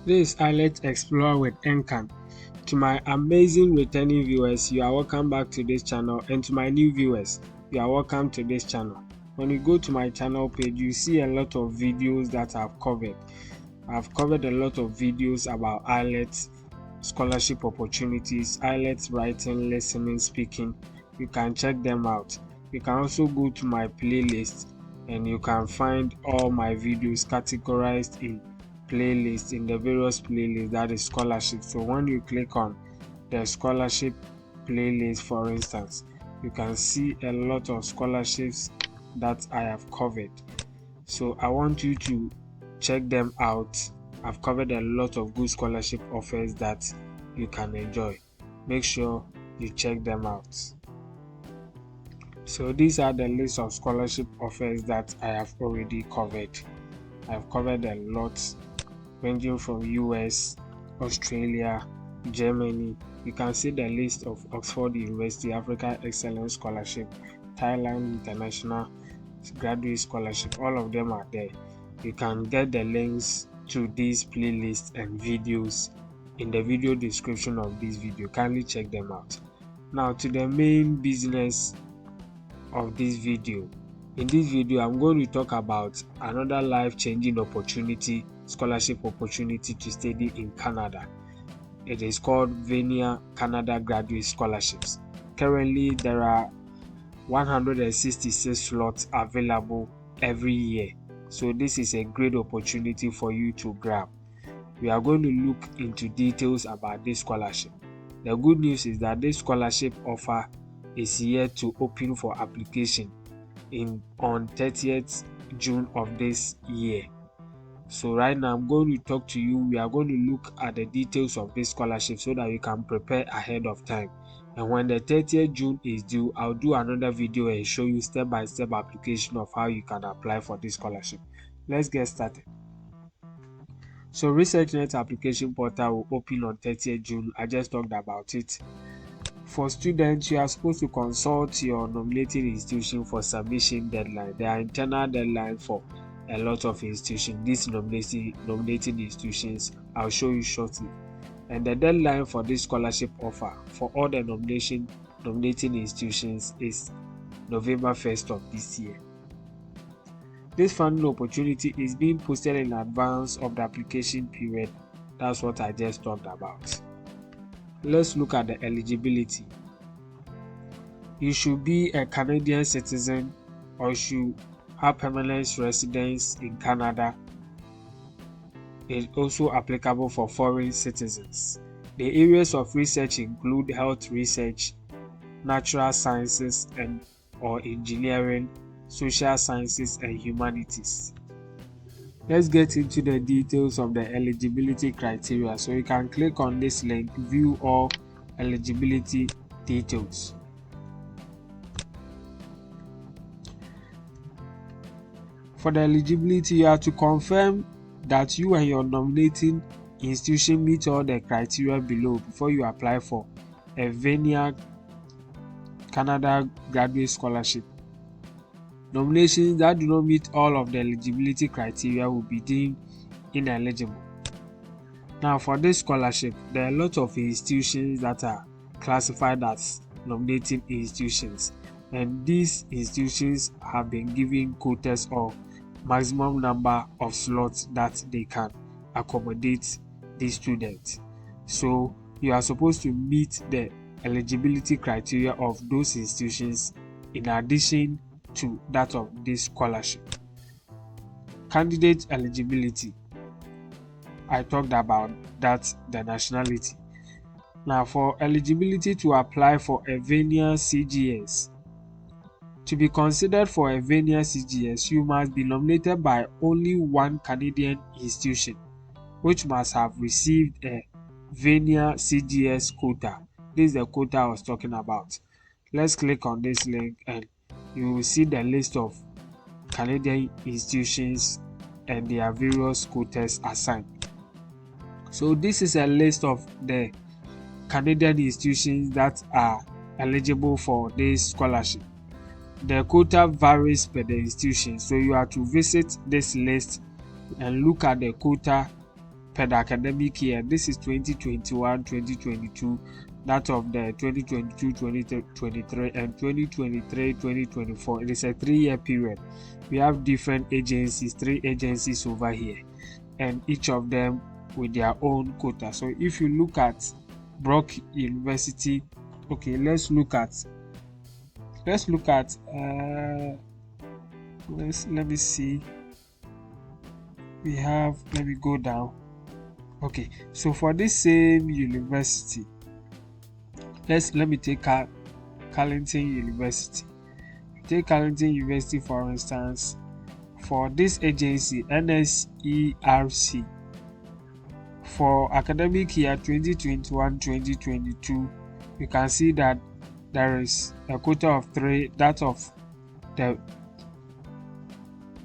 This is Let's Explore with Enkan. To my amazing returning viewers, you are welcome back to this channel, and to my new viewers, you are welcome to this channel. When you go to my channel page, you see a lot of videos that I've covered. I've covered a lot of videos about IELTS, scholarship opportunities, IELTS writing, listening, speaking. You can check them out. You can also go to my playlist and you can find all my videos categorized in playlists, in the various playlists, that is scholarship. So when you click on the scholarship playlist, for instance, you can see a lot of scholarships that I have covered. So I want you to check them out. I've covered a lot of good scholarship offers that you can enjoy. Make sure you check them out. So these are the list of scholarship offers that I have already covered. I've covered a lot, ranging from US, Australia, Germany. You can see the list of Oxford University Africa Excellence Scholarship, Thailand International Graduate Scholarship. All of them are there. You can get the links to these playlists and videos in the video description of this video. Kindly check them out. Now to the main business of this video. In this video, I'm going to talk about another life-changing opportunity, scholarship opportunity to study in Canada. It is called Vanier Canada Graduate Scholarships. Currently, there are 166 slots available every year. So this is a great opportunity for you to grab. We are going to look into details about this scholarship. The good news is that this scholarship offer is yet to open for application on 30th June of this year. So right now I'm going to talk to you. We are going to look at the details of this scholarship so that you can prepare ahead of time. And when the 30th June is due, I'll do another video and show you step-by-step application of how you can apply for this scholarship. Let's get started. So ResearchNet application portal will open on 30th June. I just talked about it. For students, you are supposed to consult your nominating institution for submission deadline. There are internal deadlines for a lot of institutions. These nominating institutions, I'll show you shortly. And the deadline for this scholarship offer for all the nominating institutions is November 1st of this year. This funding opportunity is being posted in advance of the application period. That's what I just talked about. Let's look at the eligibility. You should be a Canadian citizen or should have permanent residence in Canada. It's also applicable for foreign citizens. The areas of research include health research, natural sciences or engineering, social sciences and humanities. Let's get into the details of the eligibility criteria. So you can click on this link, view all eligibility details. For the eligibility, you have to confirm that you and your nominating institution meet all the criteria below before you apply for a Vanier Canada Graduate Scholarship. Nominations that do not meet all of the eligibility criteria will be deemed ineligible. Now for this scholarship, there are a lot of institutions that are classified as nominating institutions, and these institutions have been given quotas or maximum number of slots that they can accommodate these students. So you are supposed to meet the eligibility criteria of those institutions in addition to that of this scholarship. Candidate eligibility, I talked about that, the nationality. Now for eligibility to apply for a Vanier CGS, to be considered for a Vanier CGS, you must be nominated by only one Canadian institution, which must have received a Vanier CGS quota. This is the quota I was talking about. Let's click on this link and you will see the list of Canadian institutions and their various quotas assigned. So this is a list of the Canadian institutions that are eligible for this scholarship. The quota varies per the institution, so you have to visit this list and look at the quota per the academic year. This is 2021-2022, that of the 2022-2023 and 2023-2024. It is a 3-year period. We have different agencies, 3 agencies over here, and each of them with their own quota. So if you look at Brock University, okay, let's look at let me see. We have, let me go down. Okay, so for this same university, let me take Carleton University. Take Carleton University for instance. For this agency, NSERC, for academic year 2021-2022, you can see that there is a quota of 3, that of the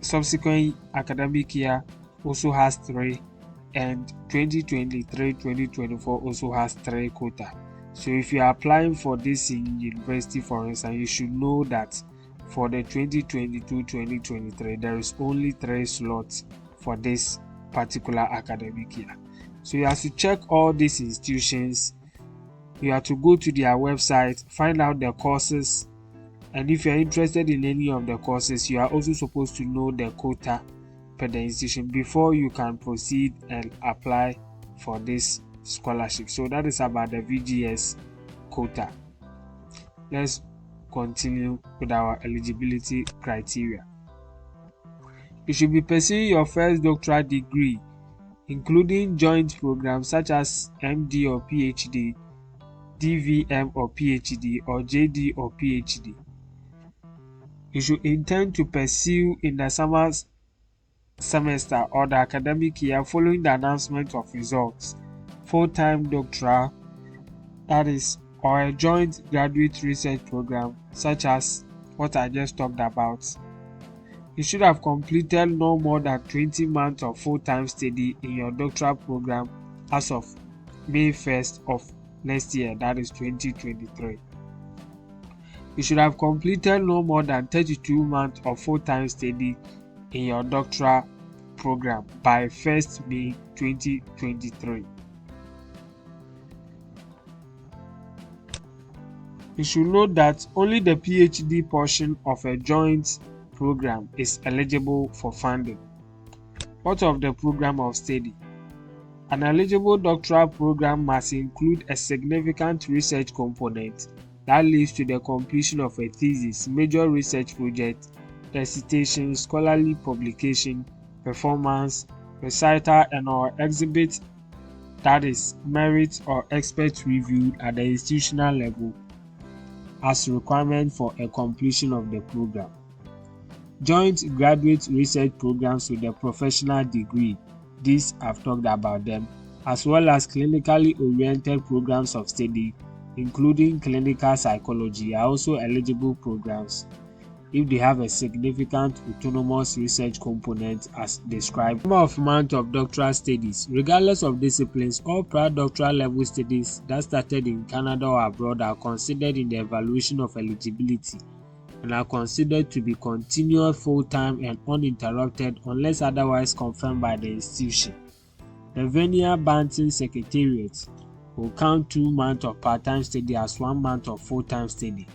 subsequent academic year also has 3, and 2023-2024 also has 3 quota. So if you are applying for this in university, for instance, you should know that for the 2022-2023 there is only 3 slots for this particular academic year. So you have to check all these institutions. You have to go to their website, find out the courses, and if you are interested in any of the courses, you are also supposed to know the quota per the institution before you can proceed and apply for this scholarship. So that is about the VGS quota. Let's continue with our eligibility criteria. You should be pursuing your first doctoral degree, including joint programs such as MD or PhD, DVM or PhD, or JD or PhD. You should intend to pursue in the summer semester or the academic year following the announcement of results, full-time doctoral, that is, or a joint graduate research program such as what I just talked about. You should have completed no more than 20 months of full-time study in your doctoral program as of May 1st of next year, that is 2023. You should have completed no more than 32 months of full-time study in your doctoral program by 1st May 2023. You should note that only the PhD portion of a joint program is eligible for funding. What of the program of study? An eligible doctoral program must include a significant research component that leads to the completion of a thesis, major research project, dissertation, scholarly publication, performance, recital, and/or exhibit that is merit or expert reviewed at the institutional level as requirement for a completion of the program. Joint graduate research programs with a professional degree, these I've talked about them, as well as clinically oriented programs of study, including clinical psychology, are also eligible programs if they have a significant autonomous research component as described. Number of months of doctoral studies. Regardless of disciplines, all prior doctoral level studies that started in Canada or abroad are considered in the evaluation of eligibility and are considered to be continued full-time and uninterrupted unless otherwise confirmed by the institution. The Vanier Banting Secretariat will count 2 months of part-time study as 1 month of full-time study.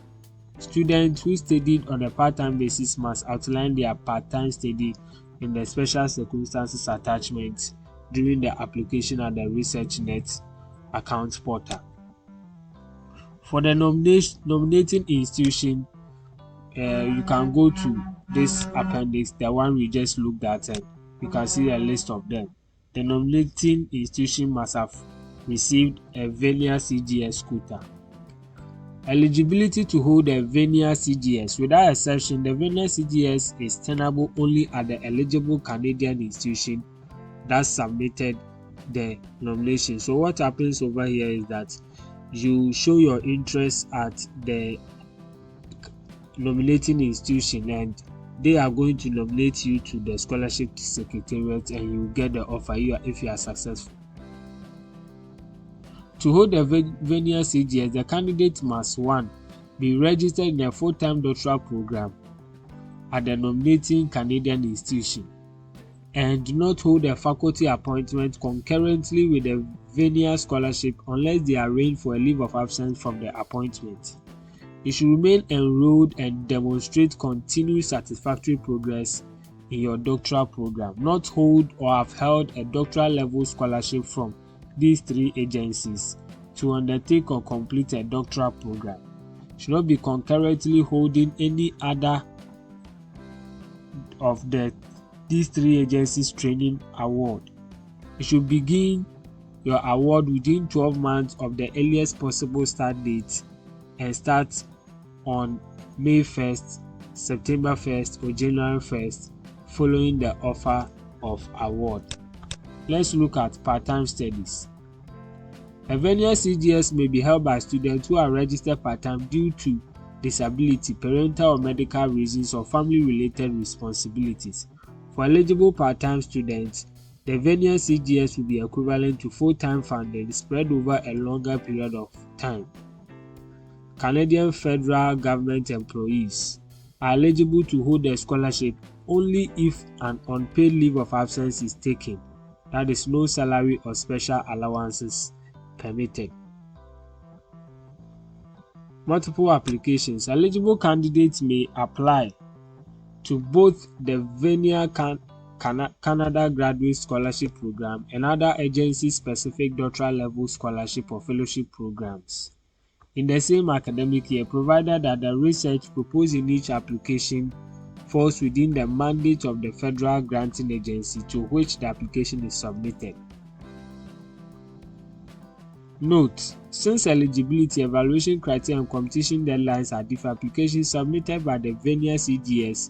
Students who studied on a part-time basis must outline their part-time study in the special circumstances attachment during the application at the ResearchNet account portal. For the nominating institution, you can go to this appendix, the one we just looked at, and you can see a list of them. The nominating institution must have received a Vanier CGS quota. Eligibility to hold a Vanier CGS. Without exception, the Vanier CGS is tenable only at the eligible Canadian institution that submitted the nomination. So what happens over here is that you show your interest at the nominating institution and they are going to nominate you to the scholarship secretariat and you get the offer if you are successful. To hold a Vanier CGS, the candidate must 1. Be registered in a full-time doctoral program at the nominating Canadian institution. and do not hold a faculty appointment concurrently with the Vanier scholarship unless they arrange for a leave of absence from the appointment. You should remain enrolled and demonstrate continued satisfactory progress in your doctoral program. Not hold or have held a doctoral level scholarship from these three agencies to undertake or complete a doctoral program. You should not be concurrently holding any other of these three agencies training award. You should begin your award within 12 months of the earliest possible start date and start on May 1st, September 1st, or January 1st following the offer of award. Let's look at part-time studies. A Vanier CGS may be held by students who are registered part-time due to disability, parental or medical reasons, or family-related responsibilities. For eligible part-time students, the Vanier CGS will be equivalent to full-time funding spread over a longer period of time. Canadian federal government employees are eligible to hold a scholarship only if an unpaid leave of absence is taken, that is, no salary or special allowances permitted. Multiple applications. Eligible candidates may apply to both the Vanier Canada Graduate Scholarship Program and other agency-specific doctoral level scholarship or fellowship programs in the same academic year, provided that the research proposed in each application falls within the mandate of the federal granting agency to which the application is submitted. Note: since eligibility, evaluation criteria, and competition deadlines are different, applications submitted by the Vanier CGS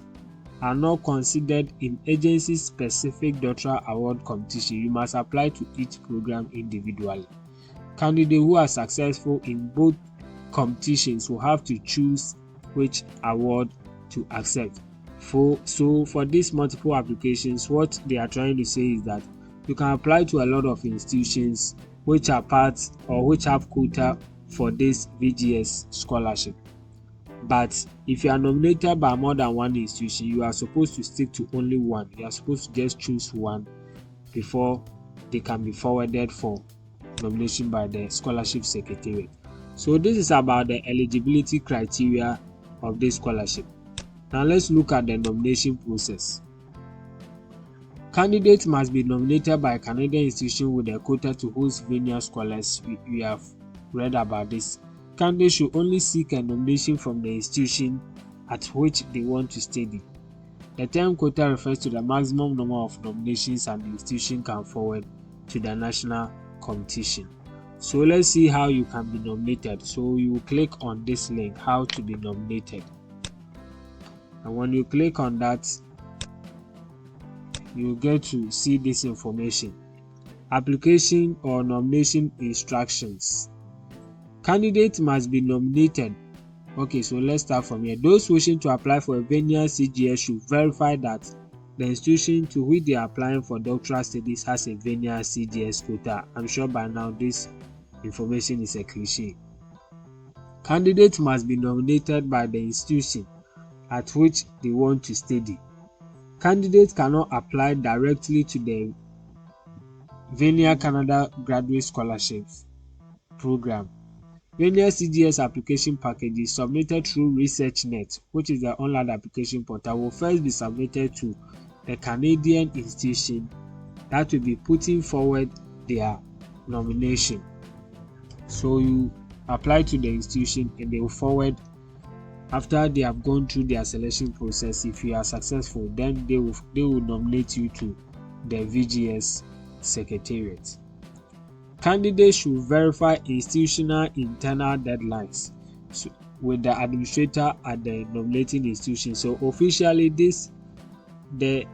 are not considered in agency-specific doctoral award competition. You must apply to each program individually. Candidates who are successful in both competitions will have to choose which award to accept. So for these multiple applications, what they are trying to say is that you can apply to a lot of institutions which are part or which have quota for this VGS scholarship. But if you are nominated by more than one institution, you are supposed to stick to only one. You are supposed to just choose one before they can be forwarded for nomination by the scholarship secretariat. So this is about the eligibility criteria of this scholarship. Now let's look at the nomination process. Candidates must be nominated by a Canadian institution with a quota to host Vanier scholars. We have read about this. Candidates should only seek a nomination from the institution at which they want to study. The term quota refers to the maximum number of nominations an institution can forward to the national competition. So let's see how you can be nominated. So you click on this link, how to be nominated. And when you click on that, you get to see this information: application or nomination instructions. Candidates must be nominated. Okay, so let's start from here. Those wishing to apply for a Vanier CGS should verify that the institution to which they are applying for doctoral studies has a Vanier CGS quota. I'm sure by now this information is a cliche. Candidates must be nominated by the institution at which they want to study. Candidates cannot apply directly to the Vanier Canada Graduate Scholarships Program. Vanier CGS application packages submitted through ResearchNet, which is the online application portal, will first be submitted to the Canadian institution that will be putting forward their nomination. So you apply to the institution and they will forward. After they have gone through their selection process, if you are successful, then they will nominate you to the VGS Secretariat. Candidates should verify institutional internal deadlines with the administrator at the nominating institution. So officially, the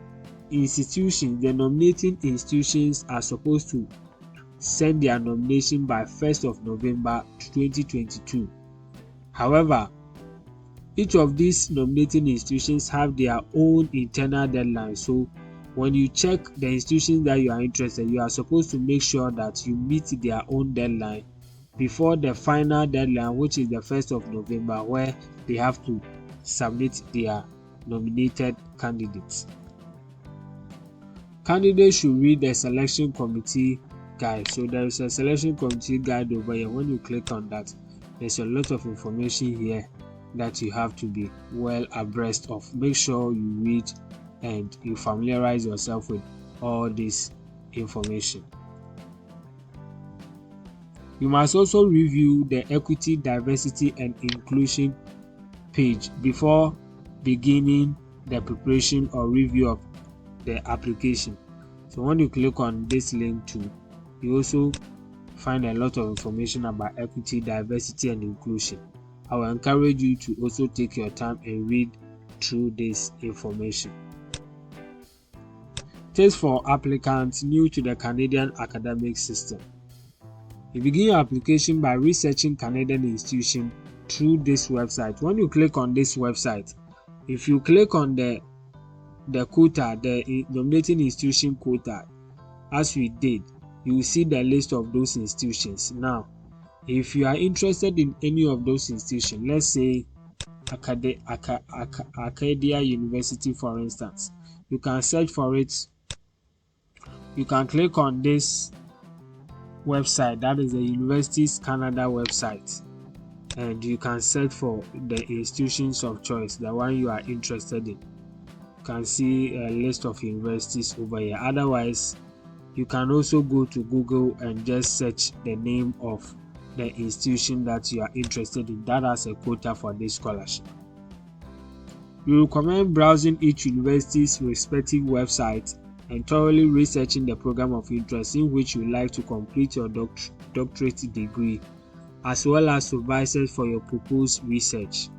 nominating institutions are supposed to send their nomination by 1st of November 2022. However, each of these nominating institutions have their own internal deadline. So when you check the institutions that you are interested, you are supposed to make sure that you meet their own deadline before the final deadline, which is the 1st of November, where they have to submit their nominated candidates. Candidates should read the selection committee guide. So there is a selection committee guide over here. When you click on that, there's a lot of information here that you have to be well abreast of. Make sure you read and you familiarize yourself with all this information. You must also review the equity, diversity and inclusion page before beginning the preparation or review of the application. So when you click on this link too, you also find a lot of information about equity, diversity and inclusion. I will encourage you to also take your time and read through this information. Tips for applicants new to the Canadian academic system. You begin your application by researching Canadian institutions through this website. When you click on this website, if you click on the quota, the nominating institution quota, as we did, you will see the list of those institutions. Now, if you are interested in any of those institutions, let's say Acadia University, for instance, you can search for it. You can click on this website, that is the Universities Canada website, and you can search for the institutions of choice, the one you are interested in. You can see a list of universities over here. Otherwise, you can also go to Google and just search the name of the institution that you are interested in that has a quota for this scholarship. We recommend browsing each university's respective website and thoroughly researching the program of interest in which you like to complete your doctorate degree, as well as supervisors for your proposed research.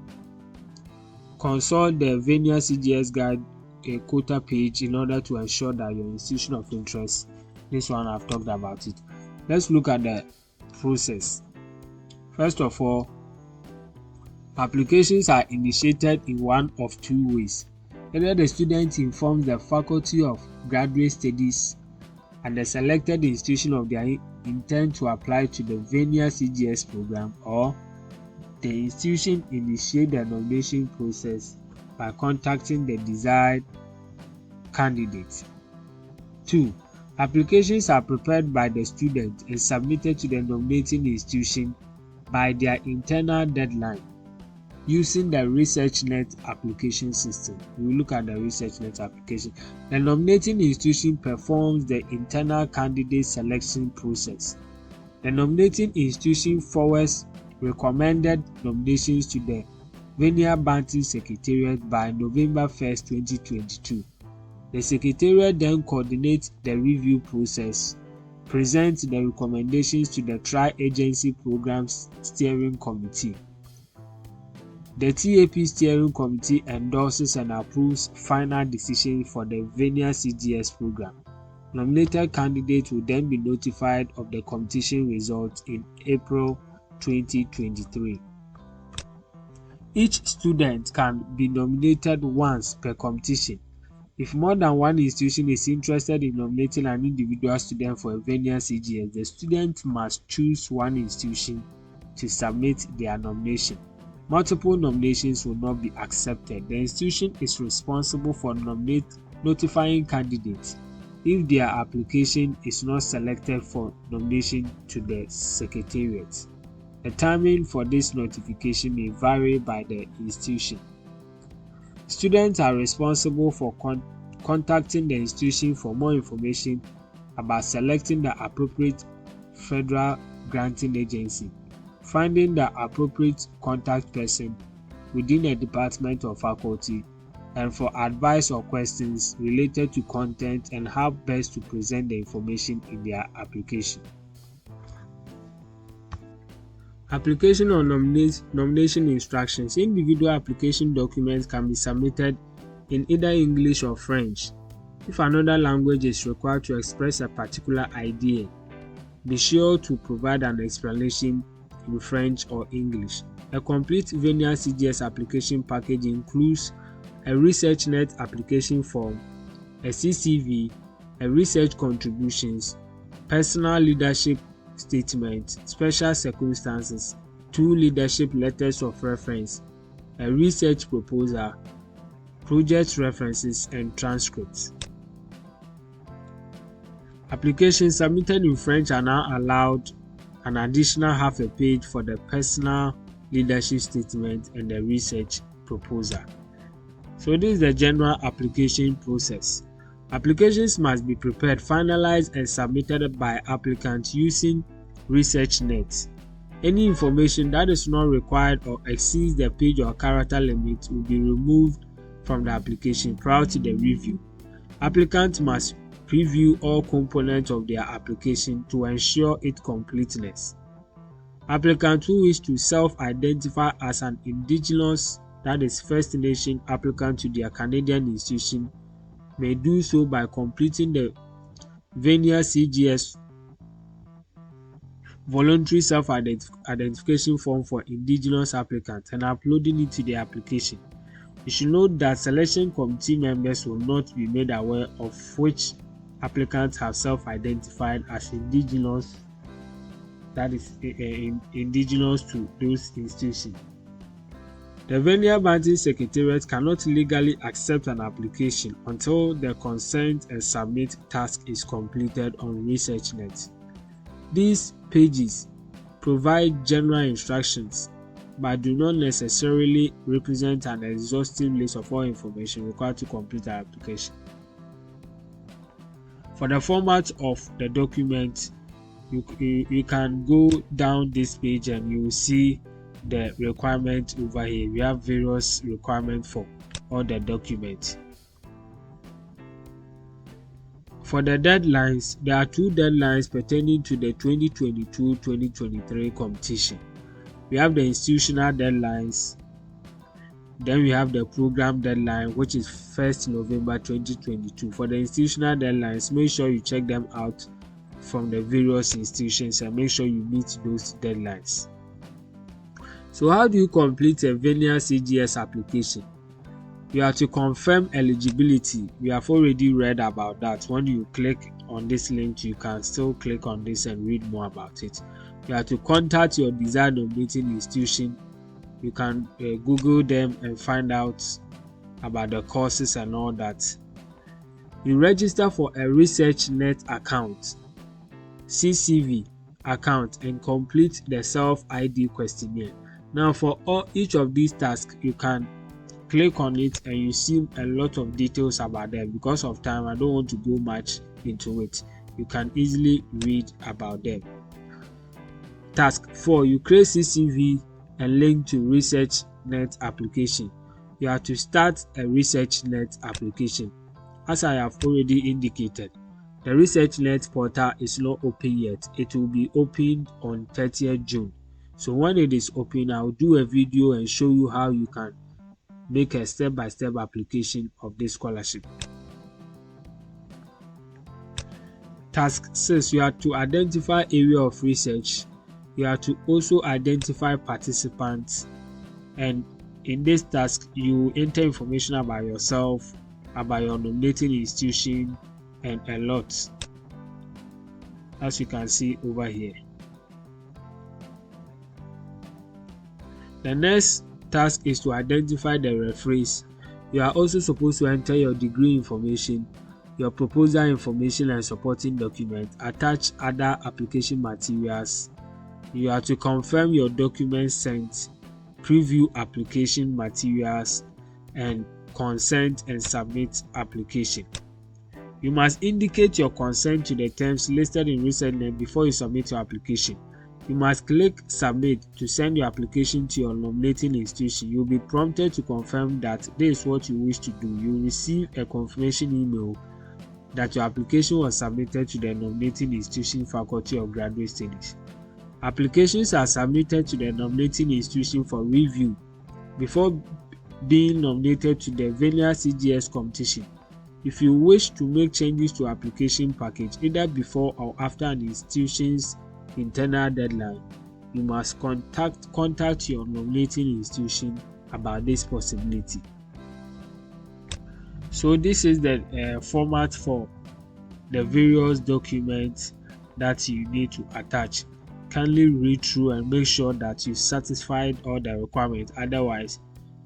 Consult the Vanier CGS guide quota page in order to ensure that your institution of interest. This one I've talked about it. Let's look at the process. First of all, applications are initiated in one of two ways. Either the student informs the Faculty of Graduate Studies and the selected institution of their intent to apply to the Vanier CGS program, or the institution initiates the nomination process by contacting the desired candidate. 2. Applications are prepared by the student and submitted to the nominating institution by their internal deadline using the ResearchNet application system. We will look at the ResearchNet application. The nominating institution performs the internal candidate selection process. The nominating institution forwards recommended nominations to the Vanier Banting Secretariat by November 1st, 2022. The Secretariat then coordinates the review process, presents the recommendations to the Tri-Agency Programs Steering Committee. The TAP Steering Committee endorses and approves final decision for the Vanier CGS program. Nominated candidates will then be notified of the competition results in April 2023. Each student can be nominated once per competition. If more than one institution is interested in nominating an individual student for a Vanier CGS, the student must choose one institution to submit their nomination. Multiple nominations will not be accepted. The institution is responsible for notifying candidates if their application is not selected for nomination to the Secretariat. The timing for this notification may vary by the institution. Students are responsible for contacting the institution for more information about selecting the appropriate federal granting agency, finding the appropriate contact person within a department or faculty, and for advice or questions related to content and how best to present the information in their application. Application or nomination instructions. Individual application documents can be submitted in either English or French. If another language is required to express a particular idea, be sure to provide an explanation in French or English. A complete Vanier CGS application package includes a ResearchNet application form, a CCV, a research contributions, personal leadership statement, special circumstances, 2 leadership letters of reference, a research proposal, project references, and transcripts. Applications submitted in French are now allowed an additional half a page for the personal leadership statement and the research proposal. So this is the general application process. Applications must be prepared, finalized, and submitted by applicants using ResearchNet. Any information that is not required or exceeds the page or character limit will be removed from the application prior to the review. Applicants must preview all components of their application to ensure its completeness. Applicants who wish to self-identify as an indigenous, that is First Nation applicant to their Canadian institution, may do so by completing the Vanier CGS voluntary self-identification form for indigenous applicants and uploading it to the application. You should note that selection committee members will not be made aware of which applicants have self-identified as indigenous, that is indigenous to those institutions. The Vanier Banting Secretariat cannot legally accept an application until the consent and submit task is completed on ResearchNet. These pages provide general instructions but do not necessarily represent an exhaustive list of all information required to complete the application. For the format of the document, you can go down this page and you will see the requirement over here. We have various requirements for all the documents. For the deadlines, there are two deadlines pertaining to the 2022-2023 competition. We have the institutional deadlines, then we have the program deadline, which is 1st November 2022. For the institutional deadlines, make sure you check them out from the various institutions and make sure you meet those deadlines. So how do you complete a Vanier CGS application? You have to confirm eligibility. We have already read about that. When you click on this link, you can still click on this and read more about it. You have to contact your desired nominating institution. You can Google them and find out about the courses and all that. You register for a ResearchNet account, CCV account, and complete the self-ID questionnaire. Now for each of these tasks, you can click on it and you see a lot of details about them. Because of time, I don't want to go much into it. You can easily read about them. Task 4. You create CCV and link to ResearchNet application. You have to start a ResearchNet application. As I have already indicated, the ResearchNet portal is not open yet. It will be opened on 30th June. So when it is open, I will do a video and show you how you can make a step-by-step application of this scholarship. Task 6. You have to identify area of research. You have to also identify participants, and in this task you enter information about yourself, about your nominating institution, and a lot, as you can see over here. The next task is to identify the referees. You are also supposed to enter your degree information, your proposal information and supporting documents, attach other application materials. You have to confirm your documents sent, preview application materials, and consent and submit application. You must indicate your consent to the terms listed in ResearchNet before you submit your application. You must click Submit to send your application to your nominating institution. You will be prompted to confirm that this is what you wish to do. You will receive a confirmation email that your application was submitted to the nominating institution, Faculty of Graduate Studies. Applications are submitted to the nominating institution for review before being nominated to the Vanier CGS competition. If you wish to make changes to application package either before or after an institution's internal deadline, you must contact your nominating institution about this possibility. So this is the format for the various documents that you need to attach. Kindly read through and make sure that you satisfied all the requirements, otherwise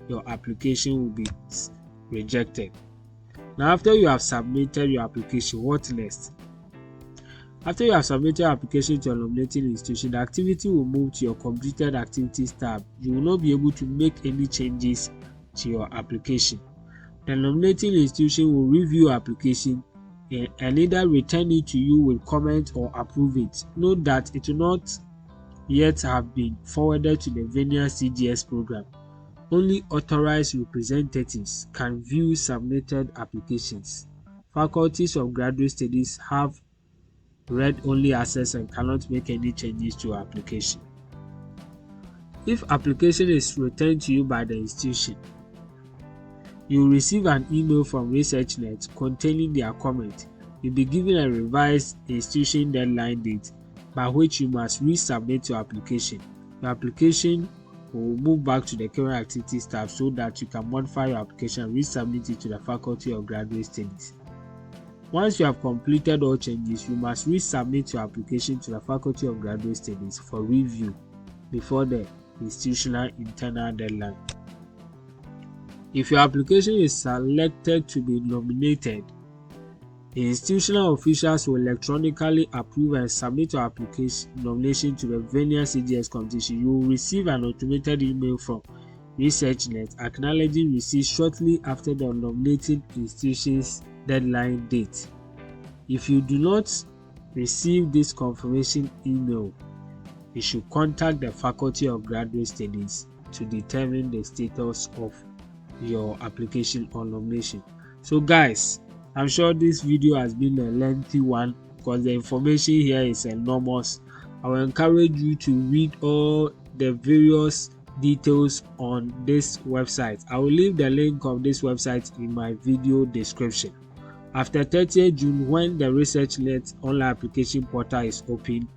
your application will be rejected. Now after you have submitted your application, what next? After you have submitted your application to a nominating institution, the activity will move to your completed activities tab. You will not be able to make any changes to your application. The nominating institution will review your application and either return it to you with comment or approve it. Note that it will not yet have been forwarded to the Vanier CGS program. Only authorized representatives can view submitted applications. Faculties of graduate studies have read-only access and cannot make any changes to your application. If application is returned to you by the institution, you will receive an email from ResearchNet containing their comment. You'll be given a revised institution deadline date by which you must resubmit your application. Your application will move back to the current activities tab so that you can modify your application and resubmit it to the Faculty of Graduate Studies. Once you have completed all changes, you must resubmit your application to the Faculty of Graduate Studies for review before the institutional internal deadline. If your application is selected to be nominated, the institutional officials will electronically approve and submit your application nomination to the Vanier CGS competition. You will receive an automated email from ResearchNet acknowledging receipt shortly after the nominating institution's deadline date. If you do not receive this confirmation email, you should contact the Faculty of Graduate Studies to determine the status of your application or nomination. So guys, I'm sure this video has been a lengthy one because the information here is enormous. I will encourage you to read all the various details on this website. I will leave the link of this website in my video description. After 30th June, when the ResearchNet online application portal is open,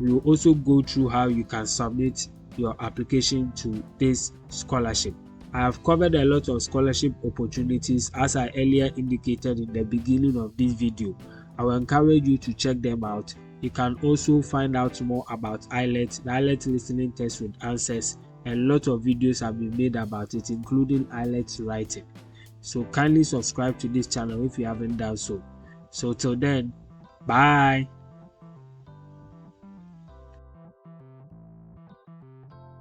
we will also go through how you can submit your application to this scholarship. I have covered a lot of scholarship opportunities as I earlier indicated in the beginning of this video. I will encourage you to check them out. You can also find out more about IELTS, the IELTS listening test with answers, and a lot of videos have been made about it, including IELTS writing. So kindly subscribe to this channel if you haven't done so. So till then, bye.